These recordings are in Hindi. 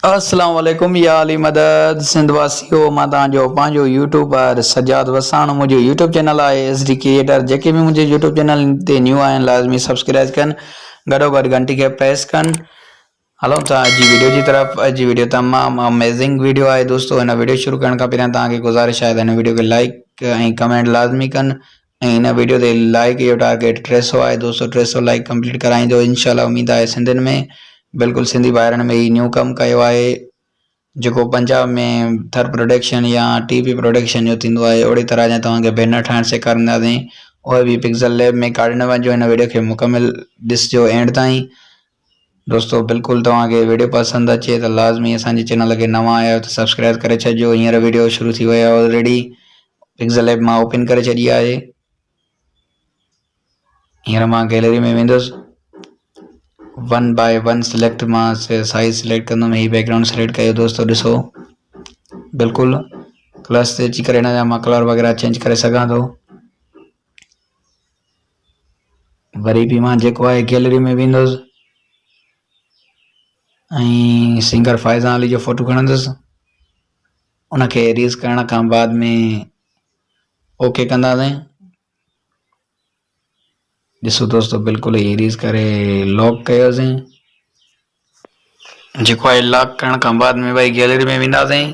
अस्सलाम वालेकुम या अली मदद सिंधवासियो मां तव्हांजो पंहिंजो यूट्यूबर सजाद वसाण। मुंहिंजो यूट्यूब चैनल आहे एस डी क्रिएटर। जेके बि मुंहिंजे यूट्यूब चैनल ते न्यू आहिनि लाज़मी सब्सक्राइब कनि, गॾोगॾु घंटी खे प्रेस कनि। हलो था अॼु जी वीडियो जी तरफ़। अॼु जी वीडियो तमामु अमेज़िंग वीडियो आहे दोस्तों। हिन वीडियो शुरू करण खां पहिरियां तव्हांखे गुज़ारिश आहे त हिन वीडियो खे लाइक ऐं कमेंट लाज़मी कनि ऐं हिन वीडियो ते लाइक जो टारगेट 300 आहे दोस्तों। 300 लाइक कंप्लीट कराईंदो इंशाल्लाह। उम्मीद आहे सिंधियुनि में बिल्कुलु सिंधी भाइरनि में ही न्यू कमु कयो आहे जेको पंजाब में थर प्रोडक्शन या टीवी प्रोडक्शन जो थींदो आहे। ओड़ी तरह जा तव्हांखे बैनर ठाहिण सेखारींदासीं, उहे बि पिक्सल लैब में काढण वञो। हिन वीडियो खे मुकमिल ॾिसिजो एंड ताईं दोस्तों। बिल्कुलु तव्हांखे वीडियो पसंदि अचे त लाज़मी असांजे चैनल खे नवां आया आहियो त सब्सक्राइब करे छॾिजो। हींअर वीडियो शुरू थी वई आहे ऑलरेडी। पिक्सल लैब मां ओपन करे छॾी आहे। हींअर मां गैलरी में वेंदुसि, 1 बाय 1 सिलेक्ट मां साइज़ सिलेक्ट कंदुमि। ही बैकग्राउंड सिलेक्ट कयो दोस्तों। ॾिसो बिल्कुलु प्लस ते अची करे हिन जा मां कलर वग़ैरह चेंज करे सघां थो। वरी बि मां जेको आहे गैलरी में वेंदुसि ऐं सिंगर फ़ाइज़ा अली जो फ़ोटो खणंदुसि। उनखे एरेज़ करण खां बाद में ओके कंदासीं। ॾिसो दोस्तों बिल्कुलु एरेज़ करे लॉक कयोसीं। जेको आहे लॉक करण खां बाद में भाई गैलरी में वेंदासीं।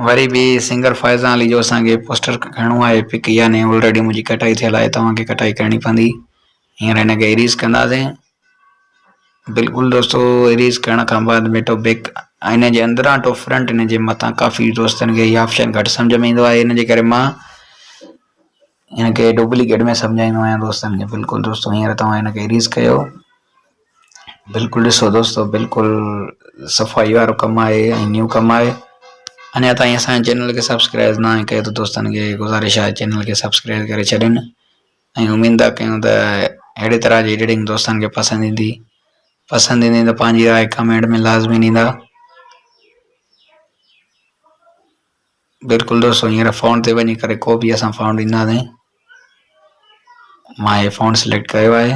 वरी भी सिंगर फ़ाइज़ा अली जो असांखे पोस्टर खणणो आहे पिक, यानी ऑलरेडी मुंहिंजी कटाई थियल आहे, तव्हांखे कटाई करणी पवंदी। हींअर हिनखे एरेज़ कंदासीं। बिल्कुलु दोस्तों एरेज़ करण खां बाद में टो बैक हिन जे अंदरां टो फ्रंट हिन जे मथां काफ़ी दोस्तनि खे इहा ऑप्शन घटि सम्झ में ईंदो आहे। हिन जे करे मां हिनखे डुप्लीकेट में सम्झाईंदो आहियां दोस्तनि खे। बिल्कुलु दोस्तों हींअर तव्हां हिनखे एरेज़ कयो। बिल्कुलु ॾिसो दोस्तों बिल्कुलु सफ़ाई वारो कमु आहे ऐं न्यू कमु आहे। अञा ताईं असांजे चैनल खे सब्सक्राइब न आहे कयो त दोस्तनि खे गुज़ारिश आहे चैनल खे सब्सक्राइब करे छॾनि ऐं उम्मीद कयूं त अहिड़े तरह जी एडिटिंग दोस्तनि खे पसंदि ईंदी त पंहिंजी राय कमेंट में लाज़मी ॾींदा। बिल्कुलु दोस्तों हींअर फ़ॉन्ट ते वञी करे को बि असां फ़ॉन्ट ॾींदासीं। मां हे फ़ॉन्ट सिलेक्ट कयो आहे।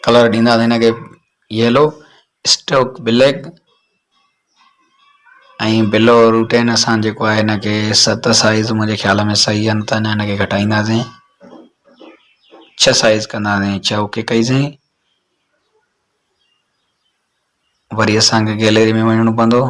कलर ॾींदासीं हिनखे येलो, स्टोक ब्लैक ऐं बिलो रूटेन। असां जेको आहे हिनखे 7 साइज़ मुंहिंजे ख़्याल में सही आहे, न त हिनखे घटाईंदासीं। 6 साइज़ कंदासीं। 6 ओके कईसीं। वरी असांखे गैलरी में वञिणो पवंदो।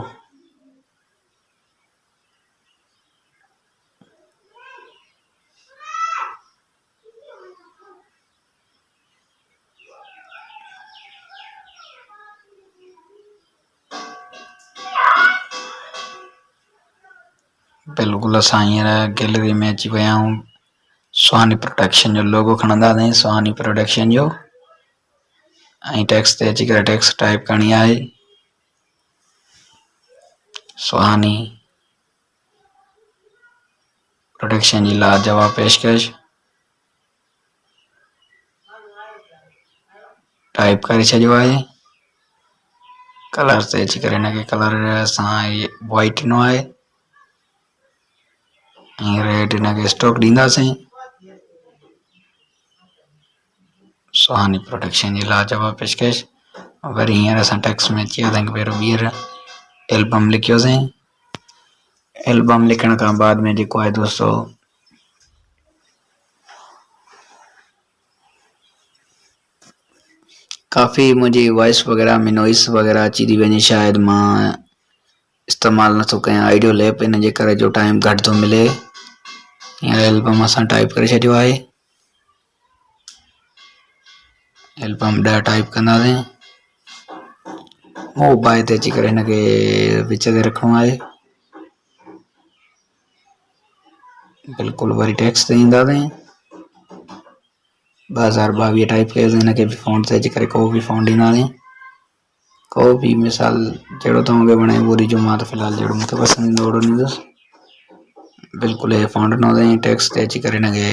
बिल्कुलु असां हींअर गैलरी में अची विया आहियूं। सुहानी प्रोडक्शन जो लोगो खणंदासीं, सुहानी प्रोडक्शन जो, ऐं टेक्स्ट ते अची करे टेक्स्ट टाइप करणी आहे, सुहानी प्रोडक्शन जी लाजवाब पेशकश। टाइप करे छॾियो आहे। कलर ते अची करे हिनखे कलर असां वाइट ॾिनो आहे ऐं रेड हिनखे स्टोक ॾींदासीं। सुहानी प्रोडक्शन जी लाजवाब पेशकश। वरी हींअर असां टेक्स्ट में अची वियासीं। पहिरियों ॿीहर एल्बम लिखियोसीं। एल्बम लिखण खां बाद में जेको आहे दोस्तों काफ़ी मुंहिंजी वॉइस वग़ैरह में नॉइस वग़ैरह अची थी वञे, शायदि मां इस्तेमालु नथो कयां ऑडियो लैब, इन जे करे जो टाइम घटि थो मिले। हींअर एल्बम असां टाइप करे छॾियो आहे। एल्बम 10 टाइप कंदासीं। मोबाइल ते अची करे हिनखे विच ते रखिणो आहे। बिल्कुलु वरी टेक्स्ट ते ईंदासीं। 2022 टाइप कयोसीं। हिनखे बि फ़ॉन्ट ते अची करे को बि फ़ॉन्ट ॾींदासीं। को बि मिसाल जहिड़ो तव्हांखे वणे उहो ॾिजो। मां त फ़िलहालु जहिड़ो मूंखे पसंदि ईंदो ओड़ो ॾींदुसि। बिल्कुलु हे फ़ॉन्ट ॾिनोसीं। टेक्स्ट ते अची करे हिनखे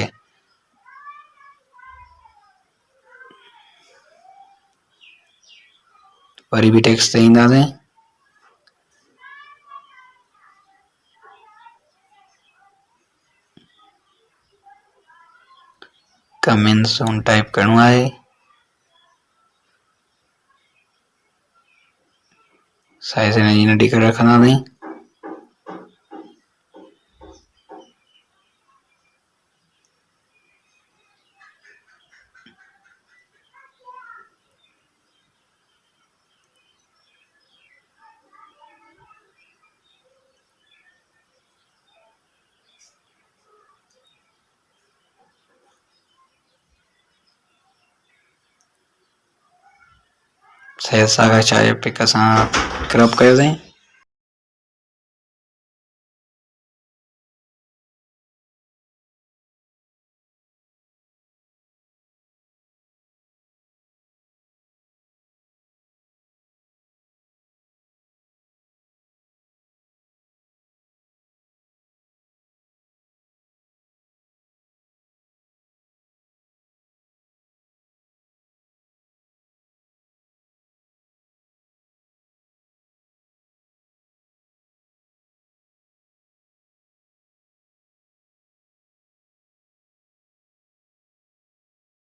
वरी भी टेक्स्ट ते ईंदासीं। कम इन सून टाइप करणो आहे। साइज ने नंढी करे रखंदासीं। सही सां चाहे पिक सां क्रॉप कयोसीं।